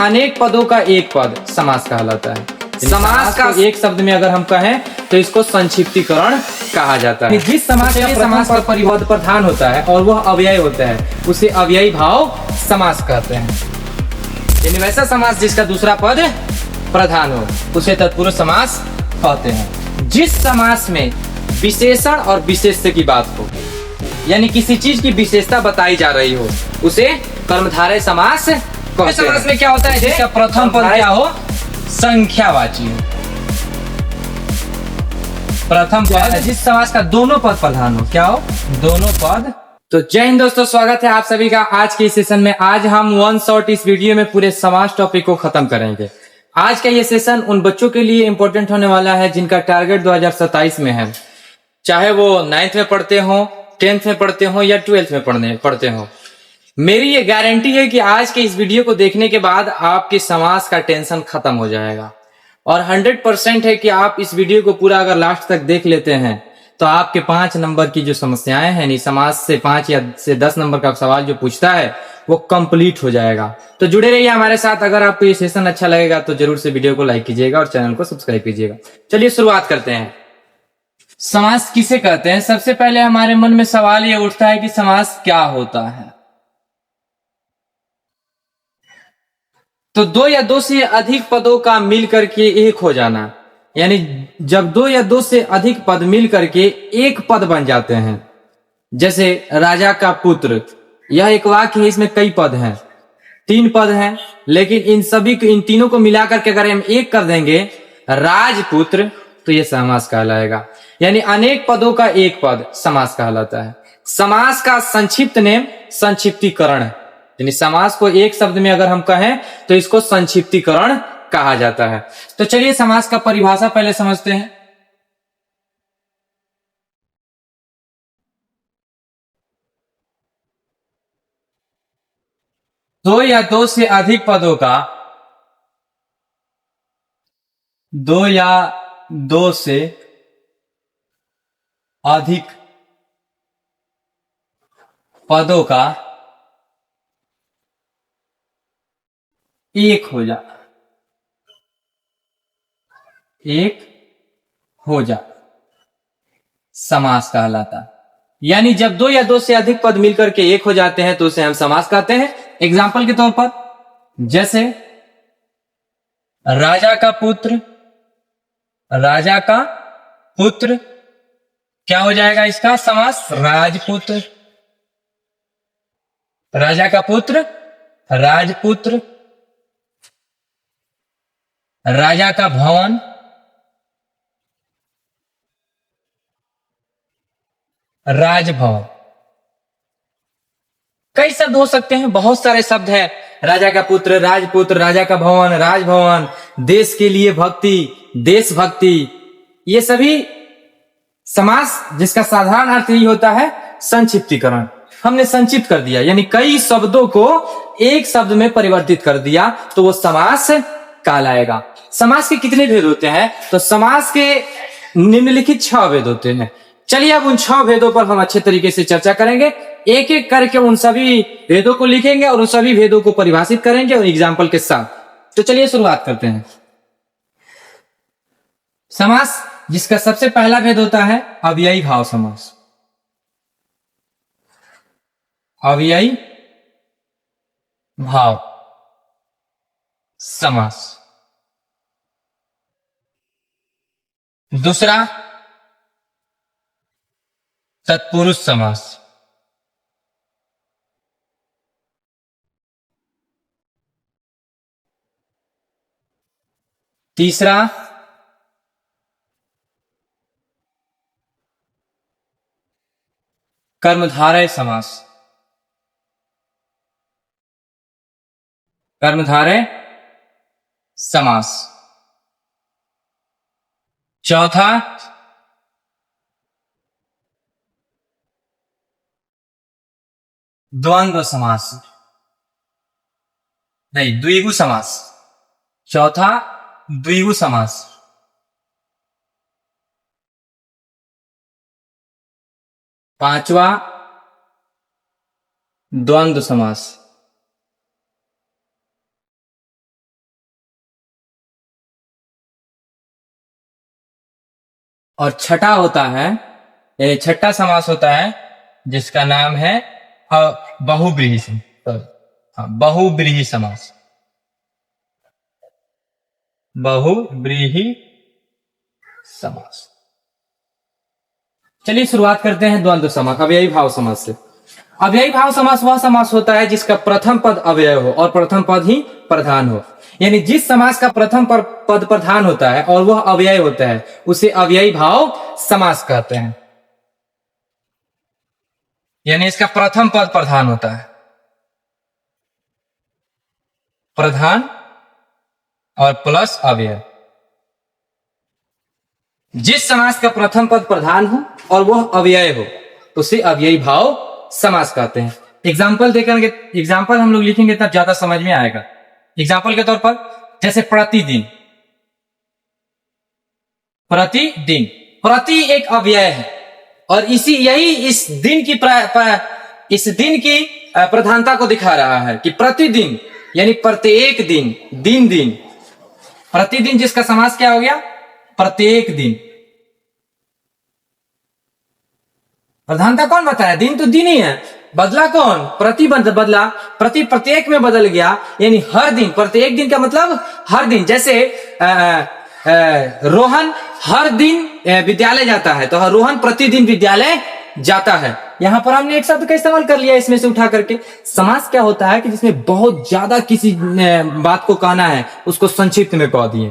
अनेक पदों का एक पद समास कहलाता है। समास का एक शब्द में अगर हम कहें तो इसको संक्षिप्तीकरण कहा जाता है। जिस समास का परिपद प्रधान होता है और वह अव्यय होता है उसे अव्ययी भाव समास कहते हैं। यानी वैसा समास जिसका दूसरा पद प्रधान हो उसे तत्पुरुष समास कहते हैं। जिस समास में विशेषण और विशेष्य की बात हो, यानी किसी चीज की विशेषता बताई जा रही हो, उसे कर्मधारय समास कहते हैं। समास में क्या होता है, जिसका प्रथम पद क्या हो, संख्यावाची हो। प्रथम पद जिस समास का दोनों पद प्रधान हो, क्या हो, दोनों पद। तो जय हिंद दोस्तों, स्वागत है आप सभी का आज के इस सेशन में। आज हम वन शॉट इस वीडियो में पूरे समास टॉपिक को खत्म करेंगे। आज का ये सेशन उन बच्चों के लिए इंपॉर्टेंट होने वाला है जिनका टारगेट 2027 में है, चाहे वो 9th में पढ़ते हो, 10th में पढ़ते हो या 12th में पढ़ते हो। मेरी ये गारंटी है कि आज के इस वीडियो को देखने के बाद आपके समास का टेंशन खत्म हो जाएगा और 100% है कि आप इस वीडियो को पूरा अगर लास्ट तक देख लेते हैं तो आपके 5 नंबर की जो समस्याएं हैं, नहीं समास से 5 या से 10 नंबर का सवाल जो पूछता है वो कंप्लीट हो जाएगा। तो जुड़े रहिए हमारे साथ। अगर आपको ये सेशन अच्छा लगेगा तो जरूर से वीडियो को लाइक कीजिएगा और चैनल को सब्सक्राइब कीजिएगा। चलिए शुरुआत करते हैं। समास किसे कहते हैं? सबसे पहले हमारे मन में सवाल ये उठता है कि समास क्या होता है। तो दो या दो से अधिक पदों का मिल करके एक हो जाना, यानी जब दो या दो से अधिक पद मिल करके एक पद बन जाते हैं। जैसे राजा का पुत्र, यह एक वाक्य है, इसमें कई पद हैं, 3 पद हैं, लेकिन इन तीनों को मिलाकर के अगर हम एक कर देंगे राजपुत्र तो यह समास कहलाएगा। यानी अनेक पदों का एक पद समास कहलाता है। समास का संक्षिप्त नेम संक्षिप्तीकरण है। यानी समास को एक शब्द में अगर हम कहें तो इसको संक्षिप्तीकरण कहा जाता है। तो चलिए समास का परिभाषा पहले समझते हैं। दो या दो से अधिक पदों का, दो या दो से अधिक पदों का एक हो जा, एक हो जा समास कहलाता। यानी जब दो या दो से अधिक पद मिलकर के एक हो जाते हैं तो उसे हम समास कहते हैं। एग्जाम्पल के तौर पर जैसे राजा का पुत्र, राजा का पुत्र क्या हो जाएगा इसका समास, राजपुत्र। राजा का पुत्र राजपुत्र। राजा का भवन राजभवन। कई शब्द हो सकते हैं, बहुत सारे शब्द हैं। राजा का पुत्र, राजपुत्र, राजा का भवन, राजभवन, देश के लिए भक्ति, देशभक्ति, ये सभी समास जिसका साधारण अर्थ यही होता है संक्षिप्तीकरण। हमने संक्षिप्त कर दिया, यानी कई शब्दों को एक शब्द में परिवर्तित कर दिया तो वो समास कहलाएगा। समास के कितने भेद होते हैं? तो समास के निम्नलिखित 6 भेद होते हैं। चलिए अब उन 6 भेदों पर हम अच्छे तरीके से चर्चा करेंगे। एक एक करके उन सभी भेदों को लिखेंगे और उन सभी भेदों को परिभाषित करेंगे और एग्जाम्पल के साथ। तो चलिए शुरुआत करते हैं। समास जिसका सबसे पहला भेद होता है अव्ययी भाव समास। अव्ययी भाव समास। दूसरा तत्पुरुष समास। तीसरा कर्मधारय समास। कर्मधारय समास। चौथा द्वंद्व समास, नहीं द्विगु समास। चौथा द्विगु समास। पांचवा द्वंद्व समास। और छठा होता है, यानी छठा समास होता है जिसका नाम है बहुव्रीहि बहुव्रीहि समास। बहुव्रीहि समास। चलिए शुरुआत करते हैं द्वंद्व समास, अव्ययी भाव समास से। अव्ययी भाव समास वह समास होता है जिसका प्रथम पद अव्यय हो और प्रथम पद ही प्रधान हो। यानी जिस समास का प्रथम पद प्रधान होता है और वह अव्यय होता है उसे अव्ययी भाव समास कहते हैं। यानी इसका प्रथम पद प्रधान होता है, प्रधान और प्लस अव्यय। जिस समास का प्रथम पद प्रधान हो और वह अव्यय हो उसे अव्ययी भाव समास कहते हैं। एग्जाम्पल हम लोग लिखेंगे तब ज्यादा समझ में आएगा। एग्जाम्पल के तौर पर जैसे प्रतिदिन, प्रतिदिन, प्रति एक अव्यय है और इस दिन की प्रधानता को दिखा रहा है कि प्रतिदिन यानी प्रत्येक दिन, दिन दिन, प्रतिदिन जिसका समास क्या हो गया, प्रत्येक दिन। प्रधानता कौन बताया, दिन तो दिन ही है, बदला कौन, प्रति बदला, प्रति प्रत्येक में बदल गया, यानी हर दिन, प्रत्येक दिन का मतलब हर दिन। जैसे रोहन हर दिन विद्यालय जाता है तो रोहन प्रतिदिन विद्यालय जाता है। यहां पर हमने एक शब्द का इस्तेमाल कर लिया इसमें से उठा करके। समास क्या होता है कि जिसमें बहुत ज्यादा किसी बात को कहना है उसको संक्षिप्त में कह दिए,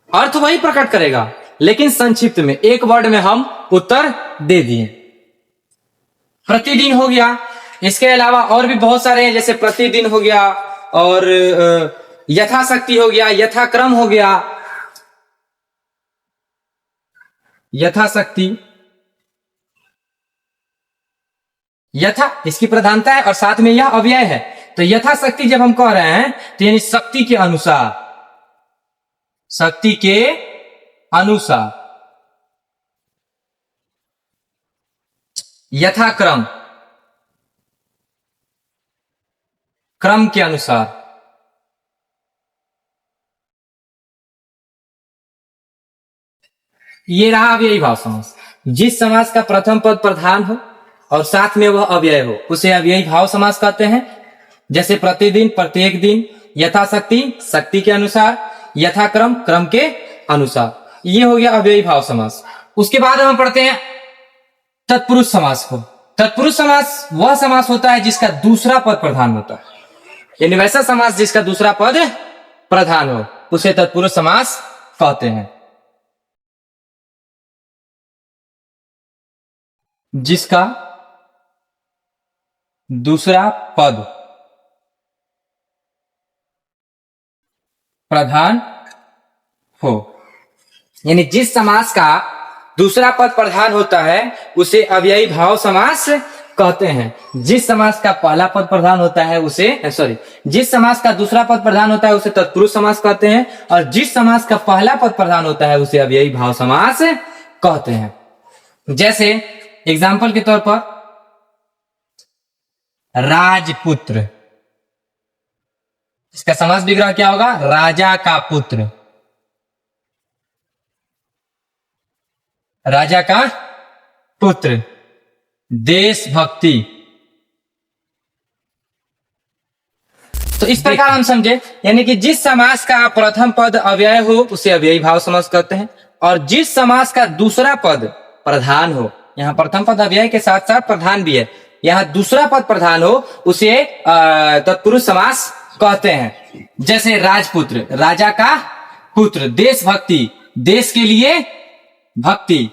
अर्थ वही प्रकट करेगा लेकिन संक्षिप्त में, एक वर्ड में हम उत्तर दे दिए। प्रतिदिन हो गया, इसके अलावा और भी बहुत सारे हैं, जैसे प्रतिदिन हो गया और यथाशक्ति हो गया, यथाक्रम हो गया, यथाशक्ति, यथा इसकी प्रधानता है और साथ में यह अव्यय है। तो यथाशक्ति जब हम कह रहे हैं तो यानी शक्ति के अनुसार, शक्ति के अनुसार। यथाक्रम, क्रम के अनुसार। ये रहा अव्ययी भाव समास। जिस समास का प्रथम पद प्रधान हो और साथ में वह अव्यय हो उसे अव्ययी भाव समास कहते हैं। जैसे प्रतिदिन, प्रत्येक दिन, यथाशक्ति, शक्ति के अनुसार, यथाक्रम, क्रम के अनुसार। ये हो गया अव्ययी भाव समास। उसके बाद हम पढ़ते हैं तत्पुरुष समास को। तत्पुरुष समास वह समास होता है जिसका दूसरा पद प्रधान होता है, यानी वैसा समास जिसका दूसरा पद प्रधान हो उसे तत्पुरुष समास कहते हैं। जिसका दूसरा पद प्रधान हो, यानी जिस समास का दूसरा पद प्रधान होता है उसे अव्ययी भाव समास कहते हैं। जिस समास का पहला पद प्रधान होता है उसे जिस समास का दूसरा पद प्रधान होता है उसे तत्पुरुष समास कहते हैं और जिस समास का पहला पद प्रधान होता है उसे अव्ययी भाव समास कहते हैं। जैसे एग्जाम्पल के तौर पर राजपुत्र, इसका समास विग्रह क्या होगा, राजा का पुत्र, राजा का पुत्र। देशभक्ति। तो इस प्रकार हम समझे, यानी कि जिस समास का प्रथम पद अव्यय हो उसे अव्ययी भाव समास कहते हैं और जिस समास का दूसरा पद प्रधान हो, यहाँ प्रथम पद अव्यय के साथ साथ प्रधान भी है, यहाँ दूसरा पद प्रधान हो उसे तत्पुरुष समास कहते हैं। जैसे राजपुत्र, राजा का पुत्र। देशभक्ति, देश के लिए भक्ति।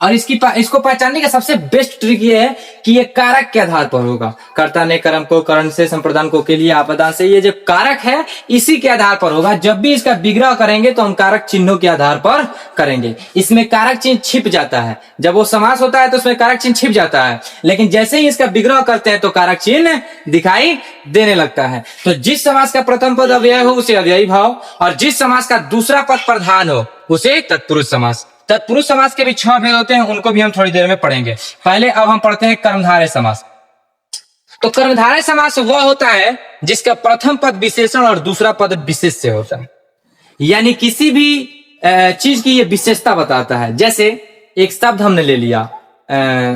और इसको पहचानने का सबसे बेस्ट ट्रिक ये है कि ये कारक के आधार पर होगा। कर्ता ने कर्म को, करण से, संप्रदान को, के लिए, आपदा से, ये जो कारक है इसी के आधार पर होगा। जब भी इसका विग्रह करेंगे तो हम कारक चिन्हों के आधार पर करेंगे। इसमें कारक चिन्ह छिप जाता है, जब वो समास होता है तो उसमें कारक चिन्ह छिप जाता है, लेकिन जैसे ही इसका विग्रह करते हैं तो कारक चिन्ह दिखाई देने लगता है। तो जिस समास का प्रथम पद अव्यय हो उसे अव्ययी भाव और जिस समास का दूसरा पद प्रधान हो उसे तत्पुरुष समास। तत्पुरुष समास के भी 6 भेद होते हैं, उनको भी हम थोड़ी देर में पढ़ेंगे। पहले अब हम पढ़ते हैं कर्मधारय समास। तो कर्मधारय समास वह होता है जिसका प्रथम पद विशेषण और दूसरा पद विशेष से होता है, यानी किसी भी चीज की ये विशेषता बताता है। जैसे एक शब्द हमने ले लिया,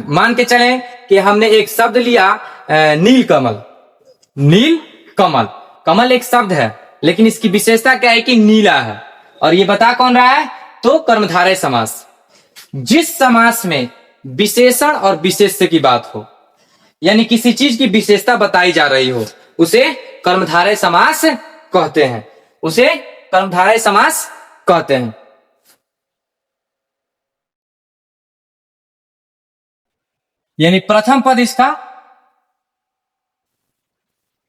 मान के चले कि हमने एक शब्द लिया नील कमल। नील कमल, कमल एक शब्द है लेकिन इसकी विशेषता क्या है कि नीला है, और ये बता कौन रहा है? तो कर्मधारय समास। जिस समास में विशेषण और विशेष्य की बात हो, यानी किसी चीज की विशेषता बताई जा रही हो, उसे कर्मधारय समास कहते हैं। उसे कर्मधारय समास कहते हैं। यानी प्रथम पद इसका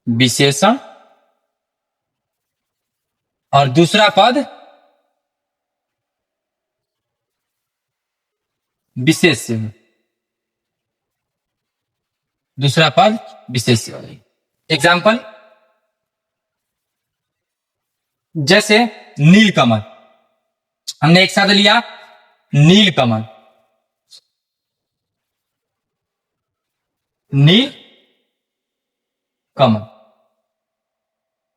विशेषण और दूसरा पद विशेष्य। दूसरा पद विशेष्य। एग्जाम्पल, जैसे नीलकमल, हमने एक शब्द लिया नीलकमल। नील कमल,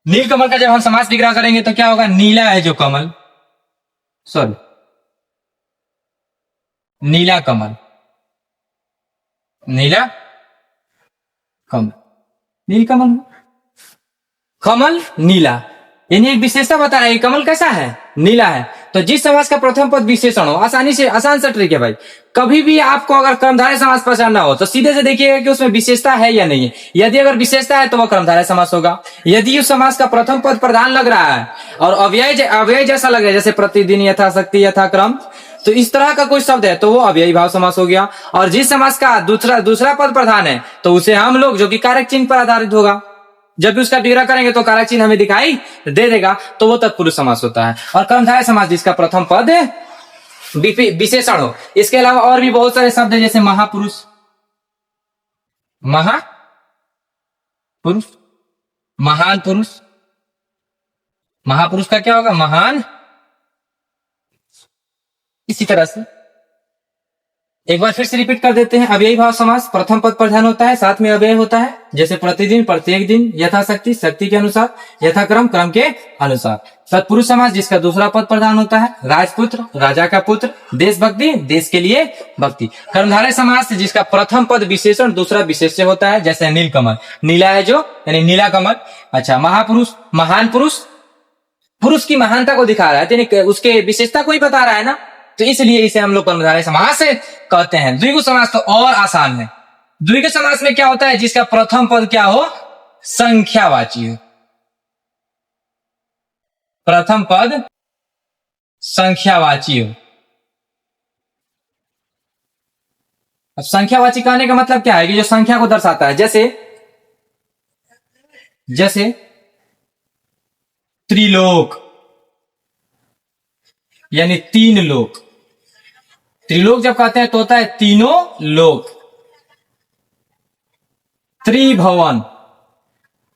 नीलकमल का जब हम समास विग्रह करेंगे तो क्या होगा? नीला है जो कमल, सॉरी नीला कमल, नीला कमल, नीलकमल, कमल नीला, यानी एक विशेषता बता रहा है कमल कैसा है? नीला है। तो जिस समास का प्रथम पद विशेषण हो, आसानी से आसान सा ट्रिक है भाई, कभी भी आपको अगर कर्मधारय समास पहचानना हो तो सीधे से देखिएगा कि उसमें विशेषता है या नहीं है। यदि अगर विशेषता है तो वह कर्मधारय समास होगा। यदि उस समास का प्रथम पद प्रधान लग रहा है और अव्यय जैसा लग रहा है, जैसे प्रतिदिन, यथाशक्ति, यथाक्रम, तो इस तरह का कोई शब्द है तो वो अव्ययी भाव समास हो गया। और जिस समास का दूसरा पद प्रधान है तो उसे हम लोग, जो कि कारक चिन्ह पर आधारित होगा, जब भी उसका विग्रह करेंगे तो कारक चिन्ह हमें दिखाई दे देगा, तो वो तत्पुरुष समास होता है। और कर्मधारय समास जिसका प्रथम पद विशेषण हो। इसके अलावा और भी बहुत सारे शब्द है, जैसे महापुरुष, महापुरुष, महान पुरुष। महापुरुष का क्या होगा? महान। इसी तरह से एक बार फिर से रिपीट कर देते हैं। अव्ययी भाव समास, प्रथम पद प्रधान होता है, साथ में अव्यय होता है, जैसे प्रतिदिन, प्रत्येक दिन, यथाशक्ति, शक्ति के अनुसार, यथाक्रम, क्रम के अनुसार। तत्पुरुष समास जिसका दूसरा पद प्रधान होता है, राजपुत्र, राजा का पुत्र, देशभक्ति, देश के लिए भक्ति। कर्मधारय समास जिसका प्रथम पद विशेषण, दूसरा विशेष्य होता है, जैसे नीलकमल, नीला है जो, यानी नीला कमल। अच्छा, महापुरुष, महान पुरुष, पुरुष की महानता को दिखा रहा है, यानी उसके विशेषता को ही बता रहा है ना, तो इसलिए इसे हम लोग कर्मधारय समास कहते हैं। द्विगु समास तो और आसान है। द्विगु समास में क्या होता है? जिसका प्रथम पद क्या हो? संख्यावाची हो। प्रथम पद संख्यावाची हो। अब संख्यावाची कहने का मतलब क्या है? कि जो संख्या को दर्शाता है, जैसे त्रिलोक, यानी तीन लोक। त्रिलोक जब कहते हैं तो होता है तीनों लोक। त्रिभुवन,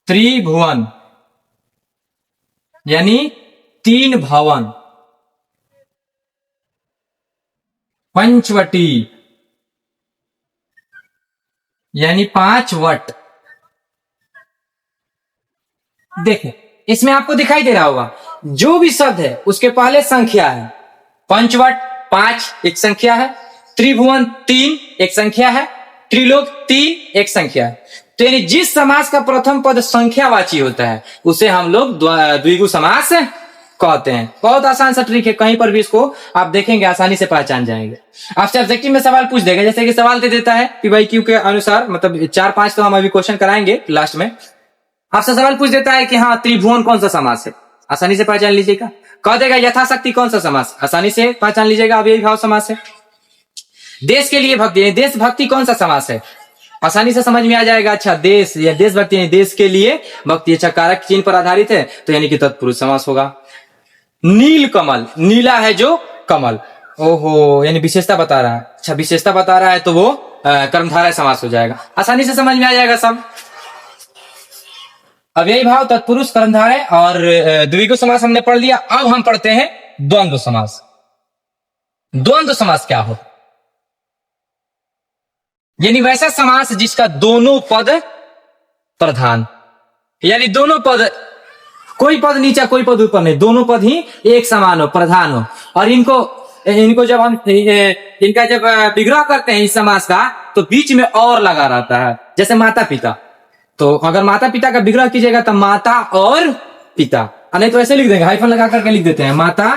त्रिभुवन यानी तीन भवन। पंचवटी यानी पांच वट। देखिए, इसमें आपको दिखाई दे रहा होगा, जो भी शब्द है उसके पहले संख्या है। पंचवट 5 एक संख्या है, त्रिभुवन 3 एक संख्या है, त्रिलोक 3 एक संख्या है। तो यानी जिस समास का प्रथम पद संख्यावाची होता है उसे हम लोग द्विगु समास कहते हैं। बहुत आसान सा ट्रिक है, कहीं पर भी इसको आप देखेंगे आसानी से पहचान जाएंगे। आपसे ऑब्जेक्टिव में सवाल पूछ देगा, जैसे कि सवाल दे देता है कि भाई क्यू के अनुसार, मतलब 4-5 तो हम अभी क्वेश्चन कराएंगे लास्ट में। आपसे सवाल पूछ देता है कि हाँ, त्रिभुवन कौन सा समास है, आसानी से पहचान लीजिएगा। कह देगा यथाशक्ति कौन सा समास, आसानी से पहचान लीजिएगा, अब यही भाव समास है। देश के लिए भक्ति, देशभक्ति कौन सा समास है, आसानी से समझ में आ जाएगा। अच्छा, देश या देशभक्ति, देश के लिए भक्ति, अच्छा कारक चिन्ह पर आधारित है तो यानी कि तत्पुरुष समास होगा। नील कमल, नीला है जो कमल, ओहो, यानी विशेषता बता रहा है। अच्छा, विशेषता बता रहा है तो वो कर्मधारय समास हो जाएगा, आसानी से समझ में आ जाएगा सब। अव्ययी भाव, तत्पुरुष, कर्मधारय और द्विगु समास हमने पढ़ लिया। अब हम पढ़ते हैं द्वंद्व समास। द्वंद्व समास क्या हो? यानी वैसा समास जिसका दोनों पद प्रधान, यानी दोनों पद, कोई पद नीचा कोई पद ऊपर नहीं, दोनों पद ही एक समान हो, प्रधान हो। और इनको जब हम इनका जब विग्रह करते हैं इस समास का, तो बीच में और लगा रहता है, जैसे माता पिता। तो अगर माता पिता का विग्रह कीजिएगा तो माता और पिता, नहीं तो ऐसे लिख देंगे, हाइफन लगा करके लिख देते हैं, माता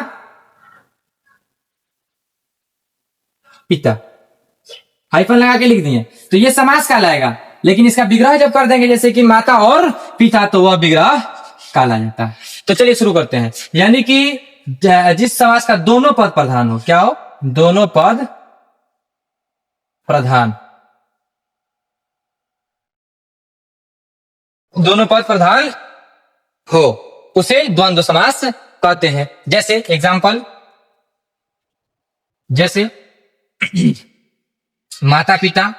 पिता, हाइफन लगा के लिख दिए, तो ये समास कहलाएगा। लेकिन इसका विग्रह जब कर देंगे जैसे कि माता और पिता, तो वह विग्रह कहला जाता है। तो चलिए शुरू करते हैं। यानी कि जिस समास का दोनों पद प्रधान हो, क्या हो, दोनों पद प्रधान, दोनों पद प्रधान हो, उसे द्वंद्व समास कहते हैं। जैसे एग्जाम्पल, जैसे माता पिता,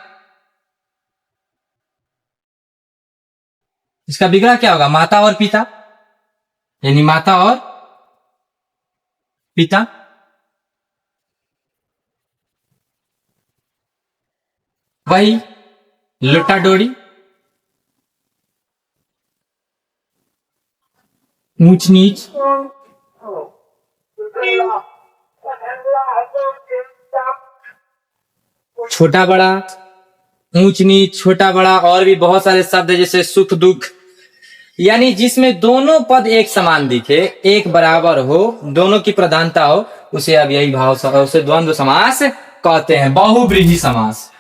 इसका विग्रह क्या होगा, माता और पिता, यानी माता और पिता। वही लोटा डोरी, ऊंच नीच, छोटा बड़ा, ऊंच नीच, छोटा बड़ा, और भी बहुत सारे शब्द जैसे सुख दुख, यानी जिसमें दोनों पद एक समान दिखे, एक बराबर हो, दोनों की प्रधानता हो, उसे अब यही भाव, उसे द्वंद्व समास कहते हैं, बहुब्रीहि समास।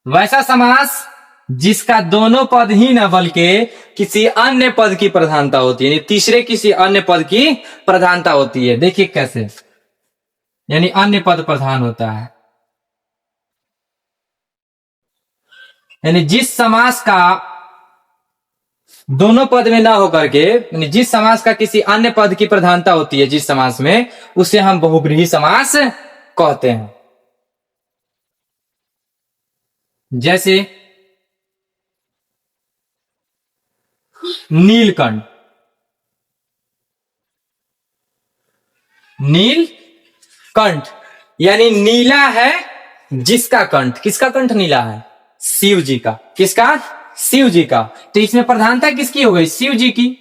वैसा समास जिसका दोनों पद ही न बल्कि किसी अन्य पद की प्रधानता होती है, यानी तीसरे किसी अन्य पद की प्रधानता होती है। देखिए कैसे, यानी अन्य पद प्रधान होता है, यानी जिस समास का दोनों पद में ना होकर के, यानी जिस समास का किसी अन्य पद की प्रधानता होती है जिस समास में, उसे हम बहुब्रीहि समास कहते हैं। जैसे नीलकंठ, नीलकंठ यानी नीला है जिसका कंठ, किसका कंठ नीला है, शिव जी का, किसका, शिव जी का। तो इसमें प्रधानता किसकी हो गई, शिव जी की।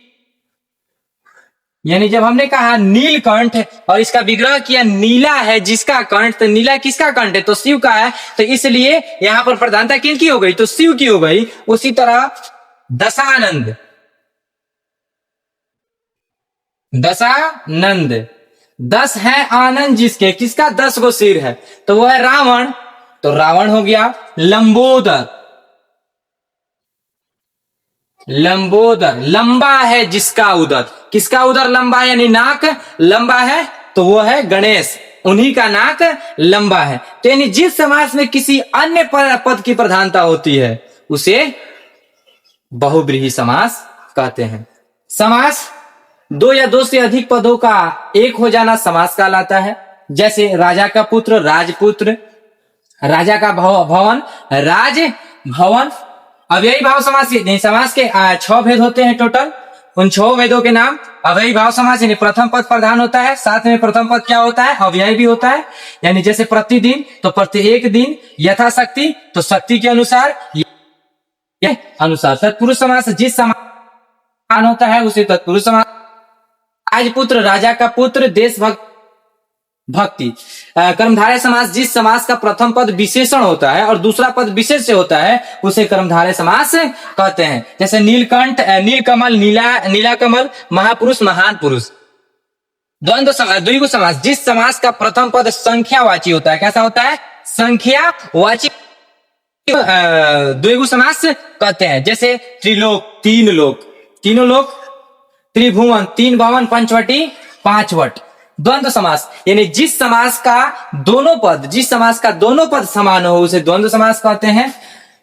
यानी जब हमने कहा नीलकंठ और इसका विग्रह किया नीला है जिसका कंठ, तो नीला किसका कंठ है, तो शिव का है, तो इसलिए यहां पर प्रधानता किनकी हो गई, तो शिव की हो गई। उसी तरह दशानंद, दशानंद, 10 है आनंद जिसके, किसका 10 गो सिर है, तो वो है रावण, तो रावण हो गया। लंबोदर, लंबोदर, लंबा है जिसका उदर, किसका उदर लंबा है, यानी नाक लंबा है, तो वो है गणेश, उन्हीं का नाक लंबा है। तो यानी जिस समास में किसी अन्य पद की प्रधानता होती है उसे बहुब्रीहि समास कहते हैं। समास दो या दो से अधिक पदों का एक हो जाना समास कहलाता है। जैसे राजा का पुत्र राजपुत्र, राजा का भवन राजभवन। अव्ययी भाव समास, समास के 6 भेद होते हैं टोटल, उन 6 भेदों के नाम। अव्ययी भाव समास यानी प्रथम पद प्रधान होता है, साथ में प्रथम पद क्या होता है, अव्यय भी होता है। यानी जैसे प्रतिदिन तो प्रत्येक दिन, यथाशक्ति तो शक्ति के अनुसार, अनुसार। तत्पुरुष समास जिस समान होता है उसे तत्पुरुष समास। राजपुत्र राजा का पुत्र, देशभक्ति। कर्मधारय समास जिस समास का प्रथम पद विशेषण होता है और दूसरा पद विशेष से होता है उसे कर्मधारय समास कहते हैं। जैसे नीलकंठ, नीलकमल, नीला कमल, महापुरुष, महान पुरुष। द्विगु समास जिस समास का प्रथम पद संख्यावाची होता है, कैसा होता है, संख्यावाची, द्विगु समास कहते हैं। जैसे त्रिलोक, 3 लोक, तीनों लोक, त्रिभुवन, 3 भवन, पंचवटी, 5 वट। द्वंद्व समास यानी जिस समास का दोनों पद समान हो उसे द्वंद्व समास कहते हैं।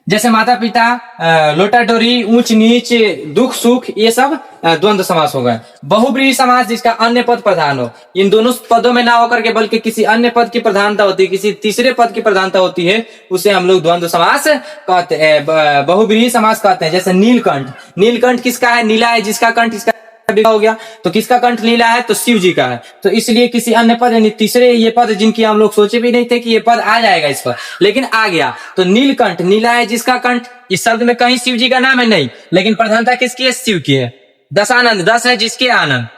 जैसे माता पिता, लोटा डोरी, ऊंच नीच, दुख सुख, ये सब द्वंद्व समास हो गए। बहुब्रीहि समास जिसका अन्य पद प्रधान हो, इन दोनों पदों में ना होकर के बल्कि किसी अन्य पद की प्रधानता होती है, किसी तीसरे पद की प्रधानता होती है, उसे हम लोग द्वंद्व समास कहते हैं, बहुब्रीहि समास कहते हैं। जैसे नीलकंठ, नीलकंठ किसका है, नीला है जिसका कंठ, इसका हो गया, तो किसका कंठ नीला है? तो शिव जी का है। तो इसलिए किसी अन्य पद यानी तीसरे ये पद जिनकी हम लोग सोचे भी नहीं थे कि ये पद आ जाएगा इस पर, लेकिन आ गया। तो नीलकंठ, नीला है जिसका कंठ, इस शब्द में कहीं शिव जी का नाम है नहीं, लेकिन प्रधानता किसकी है? शिव की है। 10 आनंद, 10 है जिसके आनंद,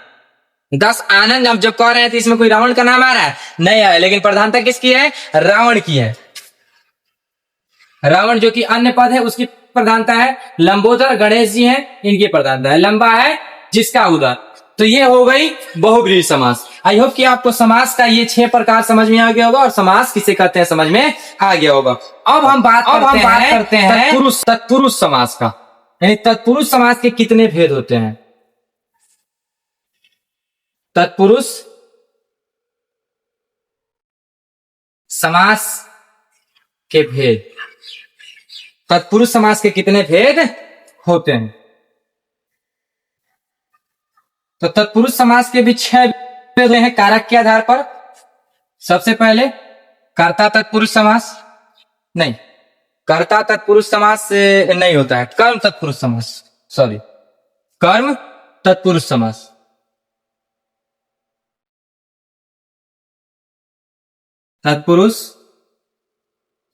10 आनंद हम जब कह रहे हैं तो इसमें कोई रावण का नाम आ रहा है? नहीं है, लेकिन प्रधानता किसकी है? रावण की है। रावण जो कि अन्य पद है उसकी प्रधानता है। लंबोदर गणेश जी हैं, इनकी प्रधानता है। लंबा है जिसका उदर। तो ये हो गई बहुब्रीहि समास। आई होप कि आपको समास का ये 6 प्रकार समझ में आ गया होगा और समास किसे कहते हैं समझ में आ गया होगा। अब हम बात करते हैं तत्पुरुष समास का। यानी तत्पुरुष समास के कितने भेद होते हैं? तत्पुरुष समास के भेद, तत्पुरुष समास के कितने भेद होते हैं? तो तत्पुरुष समास के भी 6 भेद हैं कारक के आधार पर। सबसे पहले कर्ता तत्पुरुष समास, नहीं, कर्ता तत्पुरुष समास नहीं होता है, कर्म तत्पुरुष समास, सॉरी, कर्म तत्पुरुष समास। तत्पुरुष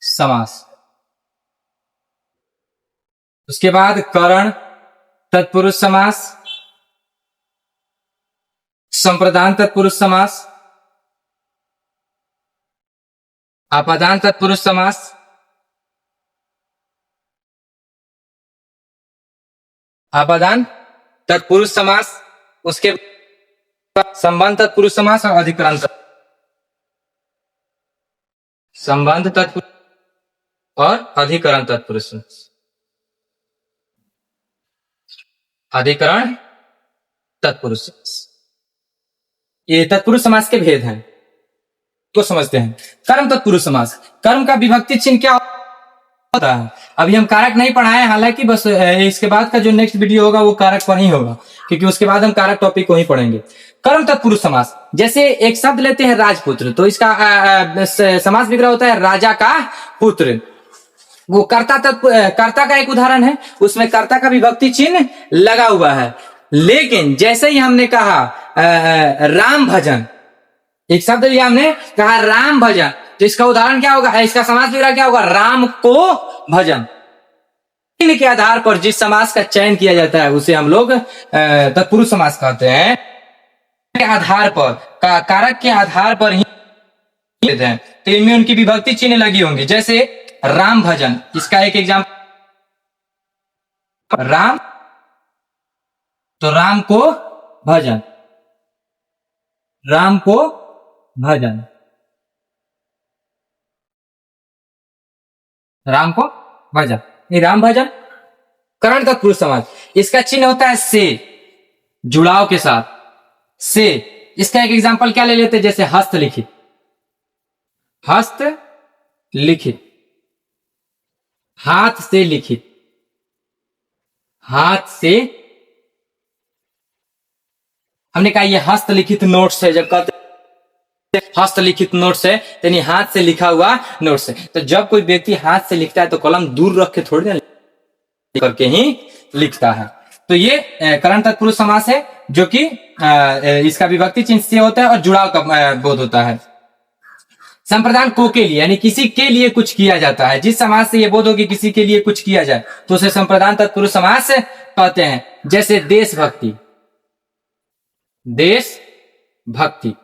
समास, उसके बाद करण तत्पुरुष समास, संप्रदान तत्पुरुष समास, आपादान तत्पुरुष समास, आपादान तत्पुरुष समास, उसके बाद संबंध तत्पुरुष समास और अधिकरण संबंध तत्पुरुष और अधिकरण तत्पुरुष, अधिकरण तत्पुरुष। ये तत्पुरुष समास के भेद हैं, को समझते हैं। कर्म तत्पुरुष समास, कर्म का विभक्ति चिन्ह क्या होता है? अभी हम कारक नहीं पढ़ाए, हालांकि बस इसके बाद का जो नेक्स्ट वीडियो होगा वो कारक पर ही होगा, क्योंकि उसके बाद हम कारक टॉपिक को ही पढ़ेंगे। कर्म तत्पुरुष समास, जैसे एक शब्द लेते हैं राजपुत्र, तो इसका समास विग्रह होता है राजा का पुत्र। वो कर्ता का एक उदाहरण है, उसमें कर्ता का विभक्ति चिन्ह लगा हुआ है। लेकिन जैसे ही हमने कहा राम भजन, एक शब्द लिया हमने, कहा राम भजन, तो इसका उदाहरण क्या होगा? इसका समास विग्रह क्या होगा? राम को भजन। के आधार पर जिस समास का चयन किया जाता है उसे हम लोग तत्पुरुष समास कहते हैं। के आधार पर, कारक के आधार पर ही हैं, तो इनमें उनकी विभक्ति चिन्ह लगी होंगी। जैसे राम भजन, इसका एक एग्जाम्पल, राम, तो राम को भजन, राम को भजन, राम को भजन, ये राम भजन। करण तत्पुरुष समास, इसका चिन्ह होता है से, जुड़ाव के साथ से। इसका एक एग्जांपल क्या ले लेते हैं? जैसे हस्तलिखित, हस्त लिखित, हाथ से लिखित, हाथ से। हमने कहा ये हस्तलिखित नोट्स है, जब कहते हस्तलिखित नोट्स है यानी हाथ से लिखा हुआ नोट्स है। तो जब कोई व्यक्ति हाथ से लिखता है तो कलम दूर रख के थोड़ी ना करके ही लिखता है। तो ये करण तत्पुरुष समास है, जो कि इसका विभक्ति चिन्ह से होता है और जुड़ाव का बोध होता है। संप्रदान को के लिए, यानी किसी के लिए कुछ किया जाता है। जिस समास से ये बोध हो कि किसी के लिए कुछ किया जाए तो उसे संप्रदान तत्पुरुष समास कहते हैं। जैसे देशभक्ति, देश भक्ति,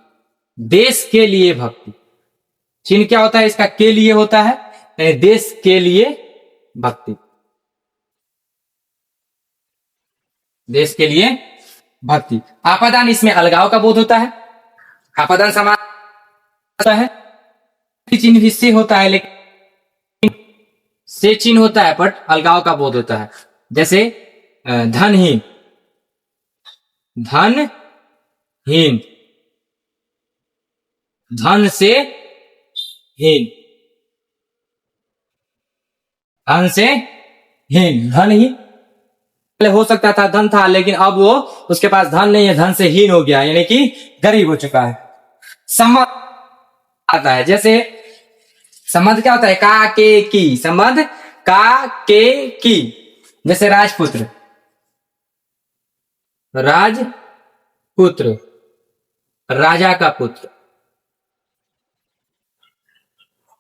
देश के लिए भक्ति, चिन्ह क्या होता है इसका? के लिए होता है, देश के लिए भक्ति, देश के लिए भक्ति। आपादान, इसमें अलगाव का बोध होता है। आपादान समास होता है, चिन्ह भी से होता है, लेकिन से चिन्ह होता है बट अलगाव का बोध होता है। जैसे धनहीन, धनहीन, धन से हीन, धन से हीन, धन ही पहले हो सकता था धन था, लेकिन अब वो उसके पास धन नहीं है, धन से हीन हो गया, यानी कि गरीब हो चुका है। संबंध आता है, जैसे संबंध क्या होता है? का के की, संबंध का के की। जैसे राजपुत्र, राजपुत्र, पुत्र, राजा का पुत्र,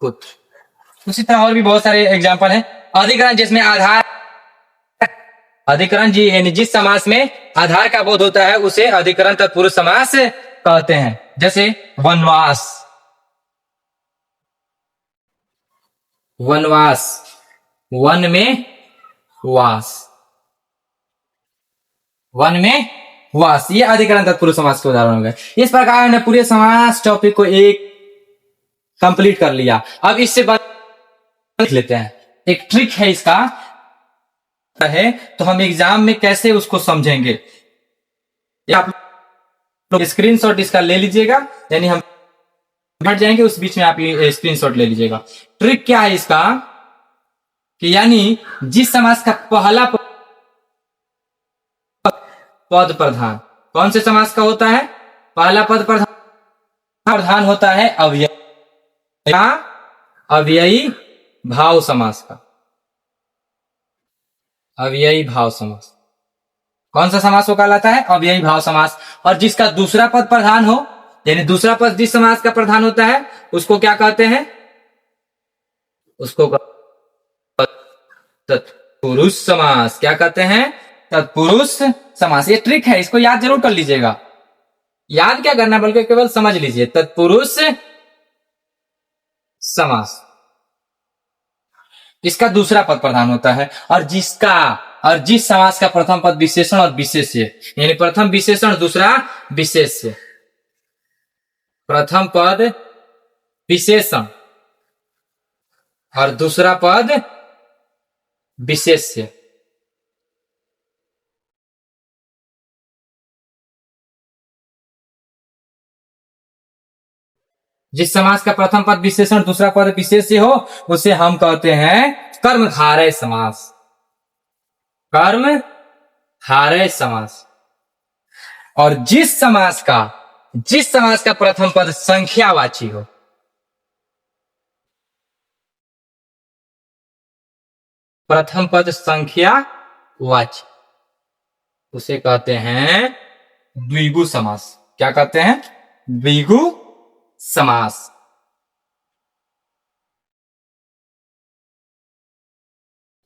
पुत्र। उसी तरह और भी बहुत सारे एग्जाम्पल हैं। अधिकरण जिसमें आधार, अधिकरण जी यानी जिस समास में आधार का बोध होता है उसे अधिकरण तत्पुरुष समास कहते हैं। जैसे वनवास, वनवास, वन में वास, वन में वास, ये अधिकरण तत्पुरुष समास के उदाहरण हो गए। इस प्रकार हमने पूरे समास टॉपिक को एक कंप्लीट कर लिया। अब इससे लिख लेते हैं। एक ट्रिक है इसका है, तो हम एग्जाम में कैसे उसको समझेंगे, आप स्क्रीनशॉट इसका ले लीजिएगा, यानी हम हट जाएंगे उस बीच में आप ये स्क्रीनशॉट ले लीजिएगा। ट्रिक क्या है इसका कि यानी जिस समास का पहला पद प्रधान, कौन से समास का होता है, पहला पद प्रधान होता है अव्ययी, अव्ययी भाव समास का, अव्ययी भाव समास। कौन सा समास वो कहलाता है, अव्ययी भाव समास। और जिसका दूसरा पद प्रधान हो, यानी दूसरा पद जिस समास का प्रधान होता है उसको क्या कहते हैं, उसको तत्पुरुष समास। क्या कहते हैं, तत्पुरुष समास। ये ट्रिक है, इसको याद जरूर कर लीजिएगा। याद क्या करना बल्कि केवल समझ लीजिए, तत्पुरुष समास। इसका दूसरा पद प्रधान होता है और जिस समास का प्रथम पद विशेषण और विशेष्य, यानी प्रथम विशेषण दूसरा विशेष्य, प्रथम पद विशेषण और दूसरा पद विशेष्य। जिस समास का प्रथम पद विशेषण दूसरा पद विशेष्य हो उसे हम कहते हैं कर्मधारय समास, कर्मधारय समास। और जिस समास का प्रथम पद संख्यावाची हो, प्रथम पद संख्यावाची, उसे कहते हैं द्विगु समास। क्या कहते हैं, द्विगु समास।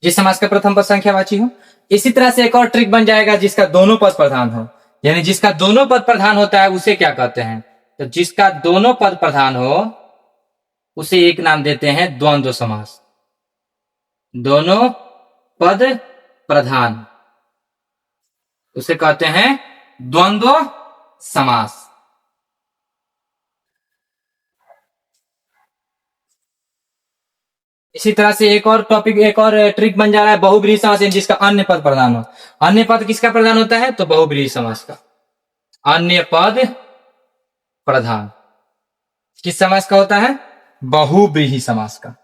जिस समास का प्रथम पद संख्यावाची हो। इसी तरह से एक और ट्रिक बन जाएगा जिसका दोनों पद प्रधान हो, यानी जिसका दोनों पद प्रधान होता है उसे क्या कहते हैं, तो जिसका दोनों पद प्रधान हो उसे एक नाम देते हैं द्वंद्व समास। दोनों पद प्रधान उसे कहते हैं द्वंद्व समास। इसी तरह से एक और ट्रिक बन जा रहा है बहुब्रीहि समास, जिसका अन्य पद प्रधान हो। अन्य पद किसका प्रधान होता है, तो बहुब्रीहि समास का अन्य पद प्रधान किस समास का होता है, बहुब्रीहि समास का।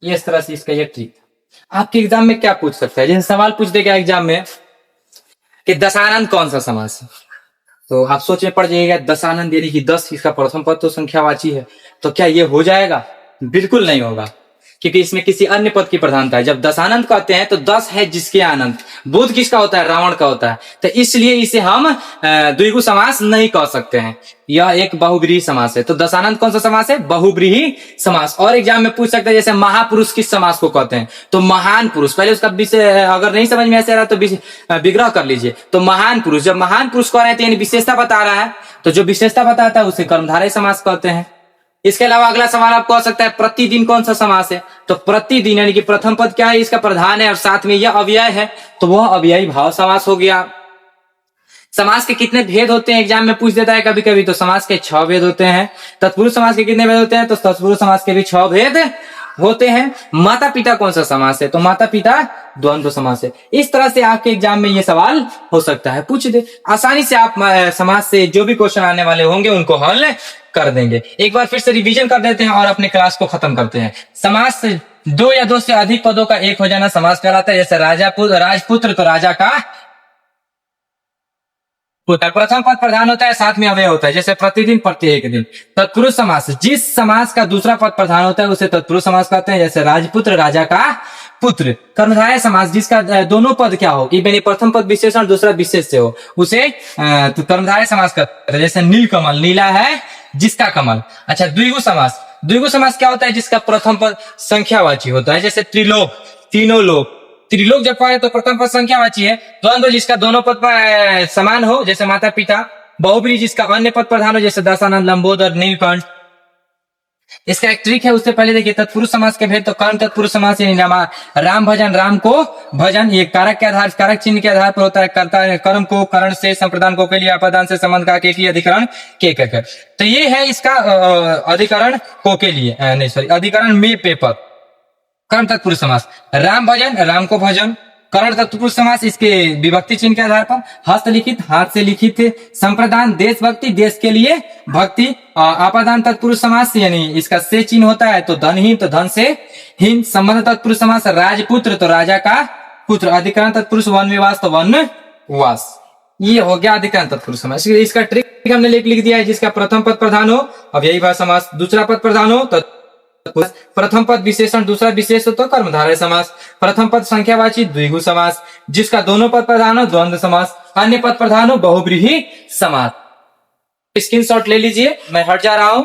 ये इस तरह से इसका ये ट्रिक। आपके एग्जाम में क्या पूछ सकता है, जैसे सवाल पूछ देगा एग्जाम में कि दशानंद कौन सा समास है, तो आप सोच में पड़ जाइएगा दशानंद यानी कि 10, इसका प्रथम पद तो संख्यावाची है, तो क्या ये हो जाएगा, बिल्कुल नहीं होगा, क्योंकि इसमें किसी अन्य पद की प्रधानता है। जब दशानंद कहते हैं तो 10 है जिसके आनंद, बुध किसका होता है, रावण का होता है, तो इसलिए इसे हम द्विगु समास नहीं कह सकते हैं, यह एक बहुब्रीहि समास है। तो दशानंद कौन सा समास है, बहुब्रीहि समास। और एग्जाम में पूछ सकते हैं जैसे महापुरुष किस समास को कहते हैं, तो महान पुरुष। पहले उसका विषय अगर नहीं समझ में ऐसे रहा तो विग्रह कर लीजिए। तो महान पुरुष, जब महान पुरुष कह रहे हैं तो यानी विशेषता बता रहा है, तो जो विशेषता बताता है उसे कर्मधारय समास कहते हैं। इसके अलावा अगला सवाल आपको आ सकता है प्रतिदिन कौन सा समास है, तो प्रतिदिन यानी कि प्रथम पद क्या है, इसका प्रधान है और साथ में यह अव्यय है, तो वह अव्ययी भाव समास हो गया। समास के कितने भेद होते हैं एग्जाम में पूछ देता है कभी कभी, तो समास के 6 भेद होते हैं। तत्पुरुष समास के कितने भेद होते हैं, तो तत्पुरुष समास के भी 6 भेद होते हैं। माता पिता कौन सा समास है, तो माता पिता द्वंद्व समास है। इस तरह से आपके एग्जाम में ये सवाल हो सकता है, पूछ दे आसानी से। आप समास से जो भी क्वेश्चन आने वाले होंगे उनको हल कर देंगे। एक बार फिर से रिवीजन कर देते हैं और अपने क्लास को खत्म करते हैं। समास 2 या 2 से अधिक पदों का एक हो जाना समास कहलाता है। जैसे राजपुत्र, तो राजा का पुत्र, प्रथम पद प्रधान होता है, साथ में अव्यय होता है, जैसे प्रतिदिन, प्रत्येक दिन। तत्पुरुष समास, जिस समास का दूसरा पद प्रधान होता है उसे तत्पुरुष समास कहते हैं, जैसे राजपुत्र, राजा का पुत्र। कर्मधारय समास जिसका दोनों पद क्या हो, कि मैंने प्रथम पद विशेषण दूसरा विशेष से हो, उसे तो कर्मधारय समास करते हैं। जैसे नील कमल, नीला है जिसका कमल। अच्छा, द्विगु समास, द्विगु समास क्या होता है, जिसका प्रथम पद संख्यावाची होता है। जैसे त्रिलोक, तीनों लोग, त्रिलोक जब पढ़े तो प्रथम पद संख्यावाची है। द्वंद्व जिसका दोनों पद पर समान हो, जैसे माता पिता। बहुब्री जिसका अन्य पद प्रधान हो, जैसे दशानंद, लंबोदर, नीलकंठ। इसका एक ट्रिक है, उससे पहले देखिए तत्पुरुष समास के भेद। तो कर्म तत्पुरुष समास यानी राम भजन, राम को भजन, ये कारक के आधार, कारक चिन्ह के आधार पर होता है। कर्ता कर्म को करण से, संप्रदान को के लिए, अपादान से संबंध का के लिए, अधिकरण के कर। तो ये है इसका अधिकरण को के लिए, नहीं सॉरी, अधिकरण में पेपर। कर्म तत्पुरुष समास, राम भजन, राम को भजन। करण तत्पुरुष समास इसके विभक्ति चिन्ह के आधार पर, हस्तलिखित, हाथ से लिखित। संप्रदान देशभक्ति, देश के लिए भक्ति। आपादान तत्पुरुष समास यानी इसका से चिन्ह होता है तो धनहीन, तो धन से हीन। संबंध तत्पुरुष समास, राजपुत्र तो राजा का पुत्र। अधिकरण तत्पुरुष वनवास तो वनवास। ये हो गया अधिकरण तत्पुरुष समास। इसका ट्रिक हमने लिख दिया है, जिसका प्रथम पद प्रधान हो, अब यही भाषा समास। दूसरा पद प्रधान हो तो प्रथम पद विशेषण दूसरा विशेष हो तो कर्मधारय समास। प्रथम पद संख्यावाची द्विगु समास। जिसका दोनों पद प्रधान हो द्वंद्व समास। अन्य पद प्रधान हो बहुब्रीहि समास। स्क्रीनशॉट ले लीजिए, मैं हट जा रहा हूं।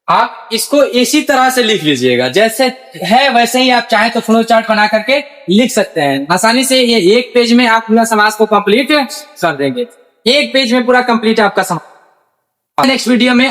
आप इसको इसी तरह से लिख लीजिएगा, जैसे है वैसे ही आप चाहे तो फ्लो चार्ट बना करके लिख सकते हैं आसानी से। ये एक पेज में आप पूरा समास को कंप्लीट कर देंगे। एक पेज में पूरा कंप्लीट आपका समास। नेक्स्ट वीडियो में